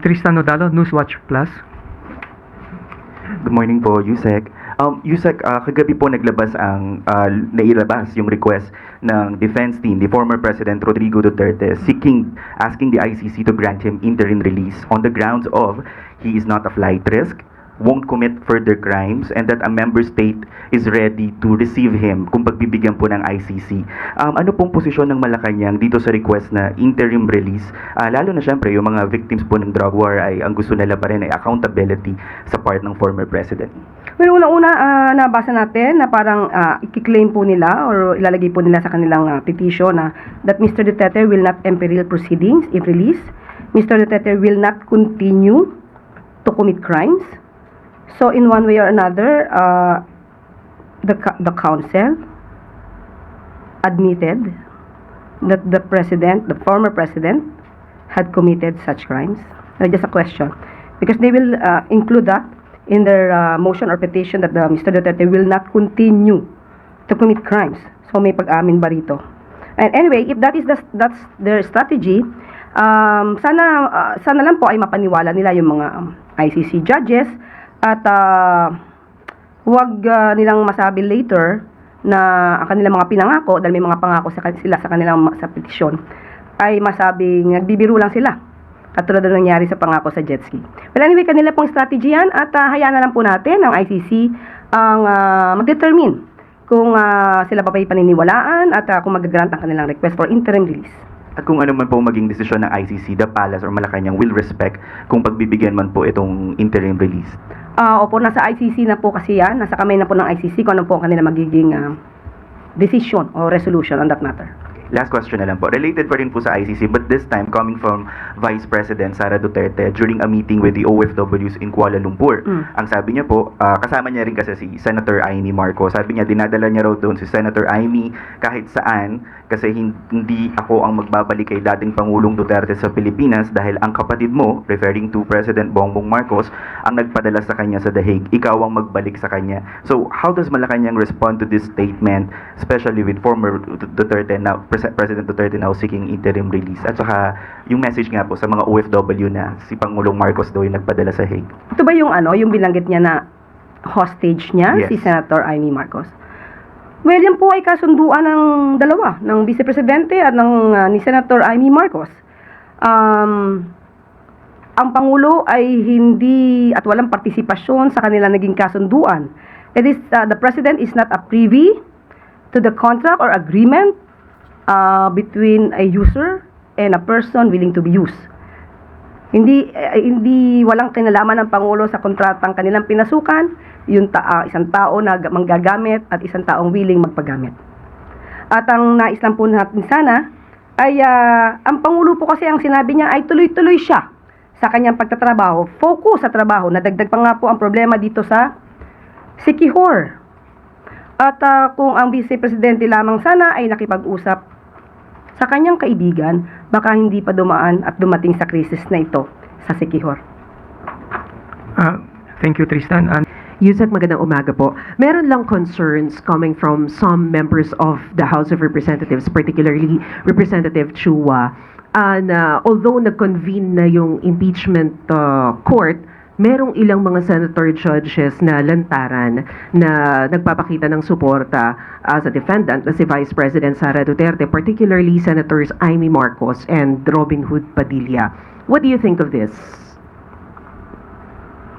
Tristan Nodalo, Newswatch Plus. Good morning po, Yusek. Yusek, kagabi po nailabas yung request ng defense team, the former President Rodrigo Duterte, asking the ICC to grant him interim release on the grounds of he is not a flight risk, won't commit further crimes, and that a member state is ready to receive him kung pagbibigyan po ng ICC. Ano pong posisyon ng Malacanang dito sa request na interim release? Lalo na syempre, yung mga victims po ng drug war ay ang gusto nila pa rin ay accountability sa part ng former president. Well, unang-una, nabasa natin na parang i-claim po nila or ilalagay po nila sa kanilang petition na that Mr. Duterte will not imperil proceedings if released. Mr. Duterte will not continue to commit crimes. So in one way or another, the council admitted that the former president, had committed such crimes. Just a question, because they will include that in their motion or petition that Mr. Duterte will not continue to commit crimes. So may pag-amin ba rito? And anyway, if that's their strategy, sana lang po ay mapaniwala nila yung mga ICC judges at huwag nilang masabi later na ang kanilang mga pinangako, dahil may mga pangako sila sa kanilang sa petisyon, ay masabing nagbibiro lang sila, katulad na nangyari sa pangako sa jet ski. Well, anyway, kanila pong strategy yan at hayaan na lang po natin ang ICC ang mag-determine kung sila pa paniniwalaan at kung mag-grant ang kanilang request for interim release. At kung ano man po maging desisyon ng ICC, the Palace or Malacanang will respect kung pagbibigyan man po itong interim release. Opo, nasa ICC na po kasi yan. Nasa kamay na po ng ICC kung ano po ang kanila magiging decision or resolution on that matter. Last question na lang po. Related pa rin po sa ICC, but this time coming from Vice President Sara Duterte during a meeting with the OFWs in Kuala Lumpur. Ang sabi niya po, kasama niya rin kasi si Senator Amy Marcos. Sabi niya, dinadala niya raw doon si Senator Amy kahit saan kasi hindi ako ang magbabalik kay dating Pangulong Duterte sa Pilipinas dahil ang kapatid mo, referring to President Bongbong Marcos, ang nagpadala sa kanya sa The Hague. Ikaw ang magbalik sa kanya. So, how does Malacanang respond to this statement, especially with former Duterte now, President Duterte now seeking interim release? At saka yung message nga po sa mga OFW na si Pangulong Marcos daw yung nagpadala sa Hague. Ito ba yung yung binanggit niya na hostage niya, Yes. si Senator Amy Marcos? Well, yan po ay kasunduan ng dalawa, ng Vice Presidente at ni Senator Amy Marcos. Ang Pangulo ay hindi at walang partisipasyon sa kanila naging kasunduan. That is, the President is not a privy to the contract or agreement between a user and a person willing to be used. Hindi walang kinalaman ng Pangulo sa kontratang kanilang pinasukan, yung isang tao na manggagamit at isang taong willing magpagamit. At ang nais lang po natin sana ay ang Pangulo po kasi ang sinabi niya ay tuloy-tuloy siya sa kanyang pagtatrabaho, focus sa trabaho. Nadagdag pa nga po ang problema dito sa Siquijor. At kung ang Vice Presidente lamang sana ay nakipag-usap sa kanyang kaibigan, baka hindi pa dumaan at dumating sa krisis na ito sa Siquijor. Thank you, Tristan. Yusek, magandang umaga po. Meron lang concerns coming from some members of the House of Representatives, particularly Representative Chua, na although nag-convene na yung impeachment court, merong ilang mga senator judges na lantaran na nagpapakita ng suporta sa defendant na si Vice President Sara Duterte, particularly Senators Amy Marcos and Robin Hood Padilla. What do you think of this?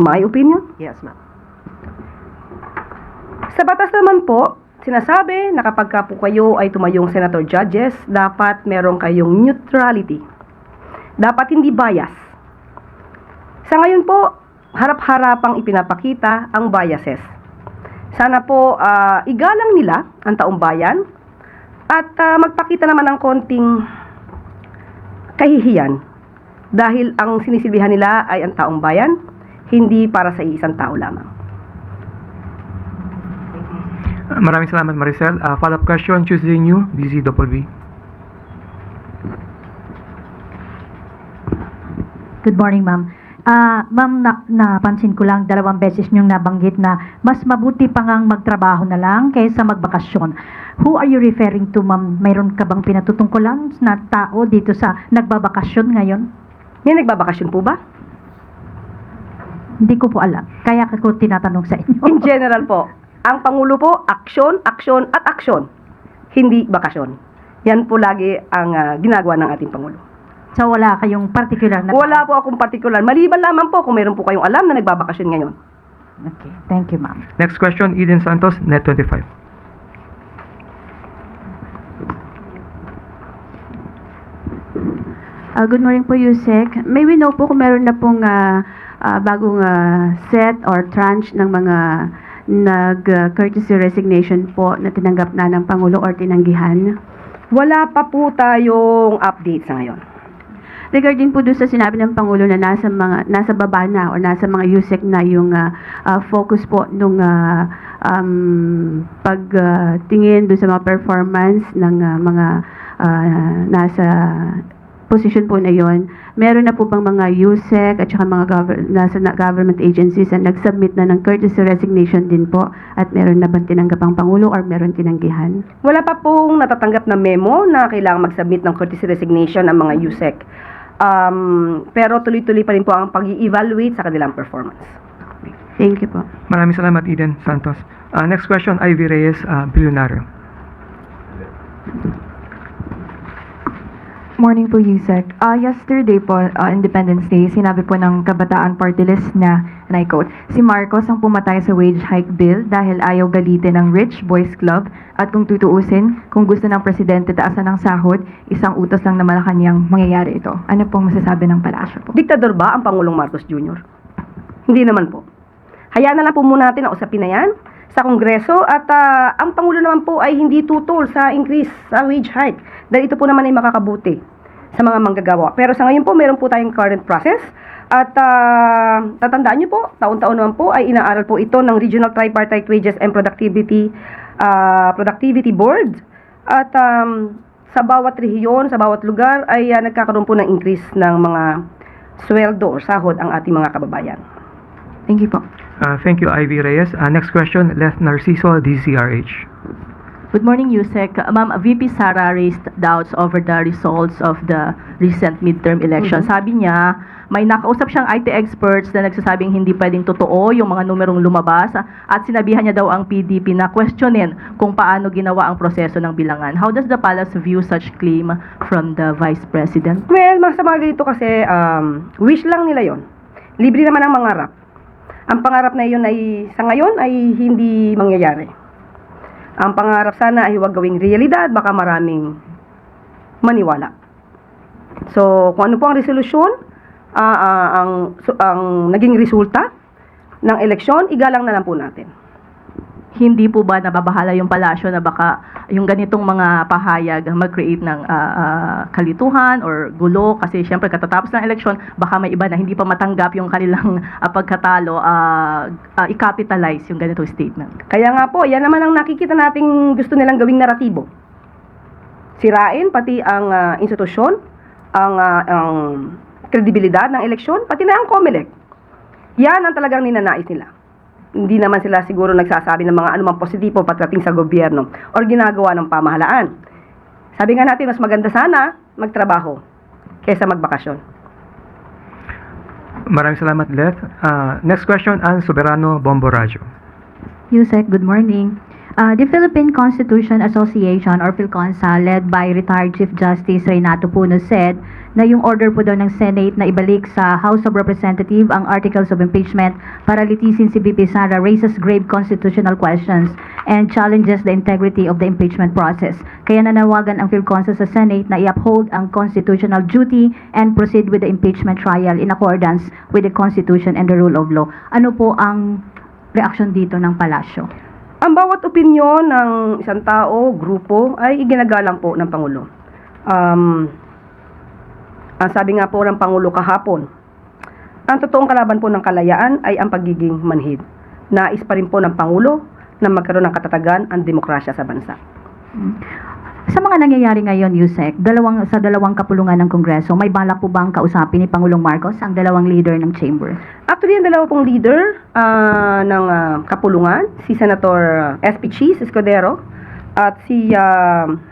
My opinion? Yes, ma'am. Sa batas naman po, sinasabi na kapag po kayo ay tumayong senator judges, dapat meron kayong neutrality. Dapat hindi bias. Sa ngayon po, harap-harapang ipinapakita ang biases. Sana po igalang nila ang taong bayan at magpakita naman ng konting kahihiyan dahil ang sinisilbihan nila ay ang taong bayan, hindi para sa isang tao lamang. Maraming salamat, Maricel. Follow-up question, choosing you, DZWB. Good morning, ma'am. Ma'am, napansin ko lang 2 beses niyong nabanggit na mas mabuti pa ngang magtrabaho na lang kaysa magbakasyon. Who are you referring to, ma'am? Mayroon ka bang pinatutungkulan na tao dito sa nagbabakasyon ngayon? May nagbabakasyon po ba? Hindi ko po alam. Kaya ko tinatanong sa inyo. In general po, ang Pangulo po, aksyon, aksyon, at aksyon. Hindi bakasyon. Yan po lagi ang ginagawa ng ating Pangulo. So wala kayong particular na... Wala po akong particular. Maliban lamang po kung meron po kayong alam na nagbabakasyon ngayon. Okay, thank you, ma'am. Next question, Eden Santos, Net25. Good morning po, Yusek. May we know po kung meron na pong bagong set or tranche ng mga nag-courtesy resignation po na tinanggap na ng Pangulo or tinanggihan? Wala pa po tayong update sa ngayon. Regarding po doon sa sinabi ng Pangulo na nasa baba na or nasa mga Yusek na yung focus po nung pagtingin doon sa mga performance ng mga nasa position po na yon, meron na po bang mga USEC at saka mga nasa government agencies na nag-submit na ng courtesy resignation din po at meron na bang tinanggap ang Pangulo or meron tinanggihan? Wala pa pong natatanggap na memo na kailangan mag-submit ng courtesy resignation ang mga USEC. Pero tuloy-tuloy pa rin po ang pag-i-evaluate sa kanilang performance. Thank you po. Maraming salamat, Eden Santos. Next question, Ivy Reyes, Bilyonaryo. Morning po, Yusek. Yesterday po, Independence Day, sinabi po ng Kabataan Party List na, and I quote, si Marcos ang pumatay sa wage hike bill dahil ayaw galitin ng Rich Boys Club at kung tutuusin, kung gusto ng presidente taasan ng sahod, isang utos lang na Malacanang mangyayari ito. Ano pong masasabi ng palasyo po? Diktador ba ang Pangulong Marcos Jr.? Hindi naman po. Hayaan na lang po muna natin ang usapin na yan sa Kongreso at ang Pangulo naman po ay hindi tutol sa increase sa wage hike dahil ito po naman ay makakabuti sa mga manggagawa. Pero sa ngayon po, meron po tayong current process at tatandaan niyo po, taon-taon naman po ay inaaral po ito ng Regional Tripartite Wages and Productivity Board at sa bawat rehiyon, sa bawat lugar ay nagkakaroon po ng increase ng mga sweldo o sahod ang ating mga kababayan. Thank you po. Thank you, Ivy Reyes. Next question, Les Narciso, DCRH. Good morning, Yusek. Ma'am, VP Sara raised doubts over the results of the recent midterm election. Sabi niya, may nakausap siyang IT experts na nagsasabing hindi pwedeng totoo yung mga numerong lumabas at sinabihan niya daw ang PDP na questionin kung paano ginawa ang proseso ng bilangan. How does the palace view such claim from the Vice President? Well, sa mga ganito kasi, wish lang nila yon. Libre naman ang mangarap. Ang pangarap na yun ay, sa ngayon, ay hindi mangyayari. Ang pangarap sana ay huwag gawing realidad, baka maraming maniwala. So, kung ano po ang resolusyon, ang naging resulta ng eleksyon, igalang na lang po natin. Hindi po ba nababahala yung palasyo na baka yung ganitong mga pahayag mag-create ng kalituhan or gulo kasi syempre katatapos ng eleksyon baka may iba na hindi pa matanggap yung kanilang pagkatalo i-capitalize yung ganitong statement. Kaya nga po, yan naman ang nakikita nating gusto nilang gawing naratibo. Sirain pati ang institusyon, ang kredibilidad ng eleksyon, pati na ang COMELEC. Yan ang talagang ninanais nila. Hindi naman sila siguro nagsasabi ng mga anumang positibo pagdating sa gobyerno o ginagawa ng pamahalaan. Sabi nga natin, mas maganda sana magtrabaho kaysa magbakasyon. Maraming salamat, Les. Next question, Ann Soberano, Bombo Radyo. Yusek, good morning. The Philippine Constitution Association or PhilConsa led by retired Chief Justice Renato Puno said na yung order po daw ng Senate na ibalik sa House of Representatives ang Articles of Impeachment para litisin si VP Sara raises grave constitutional questions and challenges the integrity of the impeachment process. Kaya nanawagan ang PhilConsa sa Senate na i-uphold ang constitutional duty and proceed with the impeachment trial in accordance with the Constitution and the rule of law. Ano po ang reaksyon dito ng palasyo? Ang bawat opinyon ng isang tao, grupo, ay iginagalang po ng Pangulo. Ang sabi nga po ng Pangulo kahapon, ang totoong kalaban po ng kalayaan ay ang pagiging manhid. Nais pa rin po ng Pangulo na magkaroon ng katatagan ang demokrasya sa bansa. Sa mga nangyayari ngayon, Yusek, sa dalawang kapulungan ng Kongreso, may balak po bang kausapin ni Pangulong Marcos ang dalawang leader ng chamber? Actually, ang dalawa pong leader ng kapulungan, si Senator SP Cheese Escudero at si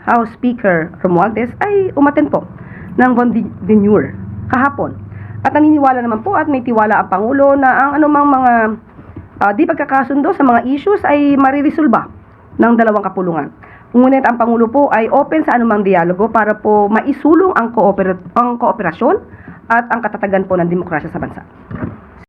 House Speaker Romualdez ay umattend po ng Von Deneur kahapon. At naniniwala naman po at may tiwala ang Pangulo na ang anumang mga di pagkakasundo sa mga issues ay mariresolba ng dalawang kapulungan. Ngunit ang Pangulo po ay open sa anumang dialogo para po maisulong ang kooperasyon at ang katatagan po ng demokrasya sa bansa.